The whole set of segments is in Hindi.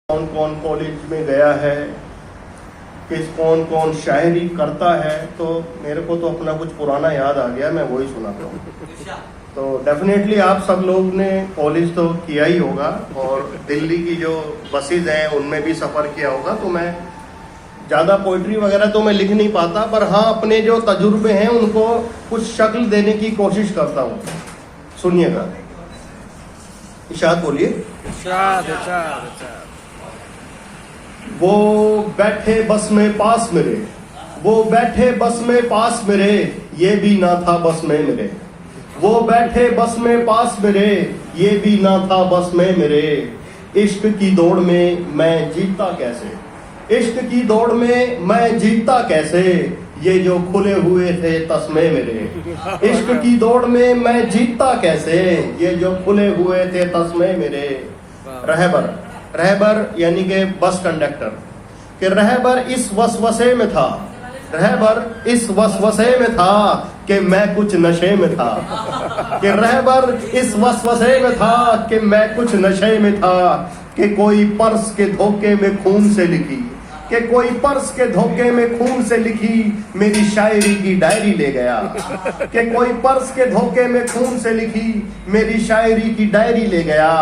कौन कौन कॉलेज में गया है, कौन कौन शायरी करता है। तो मेरे को तो अपना कुछ पुराना याद आ गया, मैं वही सुनाता हूँ। तो डेफिनेटली आप सब लोग ने कॉलेज तो किया ही होगा और दिल्ली की जो बसेज हैं उनमें भी सफ़र किया होगा। तो मैं ज़्यादा पोइट्री वगैरह तो मैं लिख नहीं पाता, पर हाँ अपने जो तजुर्बे हैं उनको कुछ शक्ल देने की कोशिश करता हूँ। सुनिएगा। इशाद बोलिए। वो बैठे बस में पास मेरे, वो बैठे बस में पास मेरे, ये भी ना था बस में मेरे। वो बैठे बस में पास मेरे, ये भी ना था बस में मेरे। इश्क की दौड़ में मैं जीता कैसे, इश्क की दौड़ में मैं जीता कैसे, ये जो खुले हुए थे तस्मे मेरे। इश्क की दौड़ में मैं जीता कैसे, ये जो खुले हुए थे तस्मे मेरे। रहबर, रहबर यानी कि बस कंडक्टर, कि रहबर इस वसवसे में था, रहबर इस वसवसे में था कि मैं कुछ नशे में था। कि रहबर इस वसवसे में था कि मैं कुछ नशे में था। कि कोई पर्स के धोखे में खून से लिखी, कि कोई पर्स के धोखे में खून से लिखी मेरी शायरी की डायरी ले गया। कि कोई पर्स के धोखे में खून से लिखी मेरी शायरी की डायरी ले गया।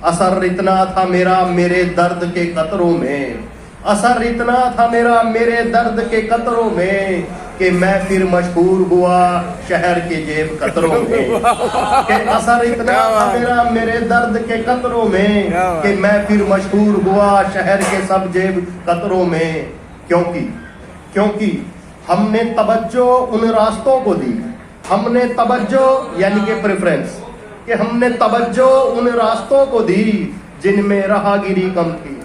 असर इतना था मेरा मेरे दर्द के कतरों में, असर इतना था मेरा मेरे दर्द के कतरों में कि मैं फिर मशहूर हुआ शहर के जेब कतरों में। कि असर इतना था मेरा मेरे दर्द के कतरों में कि मैं फिर मशहूर हुआ शहर के सब जेब कतरों में। क्योंकि हमने तवज्जो उन रास्तों को दी, हमने तवज्जो यानी कि प्रेफरेंस, कि हमने तवज्जो उन रास्तों को दी जिनमें राहगीरी कम थी।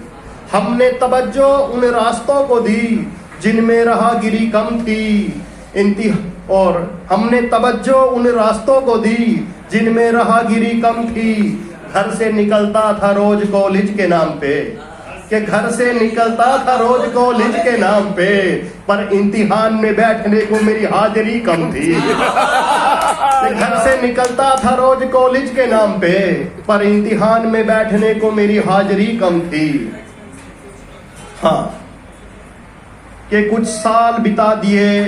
हमने तवज्जो उन रास्तों को दी जिनमें राहगीरी कम थी। और हमने तवज्जो उन रास्तों को दी जिनमें राहगीरी कम थी। घर से निकलता था रोज कॉलेज के नाम पे, कि घर से निकलता था रोज कॉलेज के नाम पे, पर इम्तिहान में बैठने को मेरी हाजिरी कम थी। घर से निकलता था रोज कॉलेज के नाम पे, पर इम्तिहान में बैठने को मेरी हाजिरी कम थी। हाँ, कि कुछ साल बिता दिए,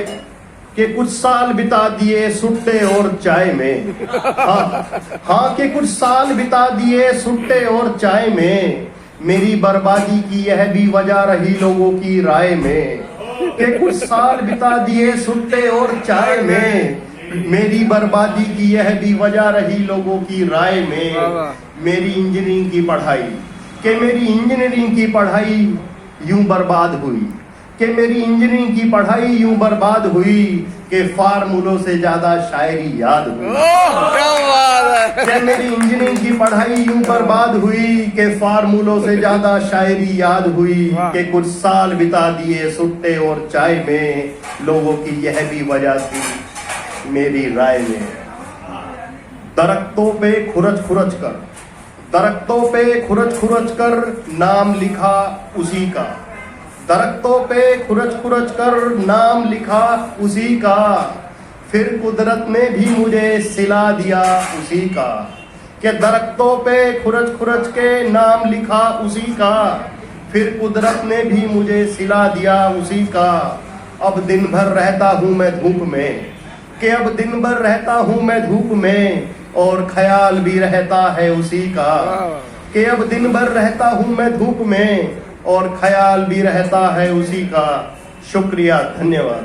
कि कुछ साल बिता दिए सुट्टे और चाय में। हाँ कि कुछ साल बिता दिए सुट्टे और चाय में, मेरी बर्बादी की यह भी वजह रही लोगों की राय में। कि कुछ साल बिता दिए सुट्टे और चाय में, मेरी बर्बादी की यह भी वजह रही लोगों की राय में। मेरी इंजीनियरिंग की पढ़ाई, कि मेरी इंजीनियरिंग की पढ़ाई यूं बर्बाद हुई, कि मेरी इंजीनियरिंग की पढ़ाई यूं बर्बाद हुई कि फार्मूलों से ज्यादा शायरी याद हुई। कि मेरी इंजीनियरिंग की पढ़ाई यूं बर्बाद हुई कि फार्मूलों से ज्यादा शायरी याद हुई। कि कुछ साल बिता दिए सुट्टे और चाय में, लोगों की यह भी वजह थी मेरी राय में। दरख्तों पे खुरच खुरच कर, दरख्तों पे खुरच खुरच कर नाम लिखा उसी का। दरख्तों पे खुरच खुरच कर नाम लिखा उसी का, फिर कुदरत ने भी मुझे सिला दिया उसी का। कि दरख्तों पे खुरच खुरच के नाम लिखा उसी का, फिर कुदरत ने भी मुझे सिला दिया उसी का। अब दिन भर रहता हूँ मैं धूप में, कि अब दिन भर रहता हूँ मैं धूप में, और ख्याल भी रहता है उसी का। कि अब दिन भर रहता हूँ मैं धूप में, और ख्याल भी रहता है उसी का। शुक्रिया, धन्यवाद।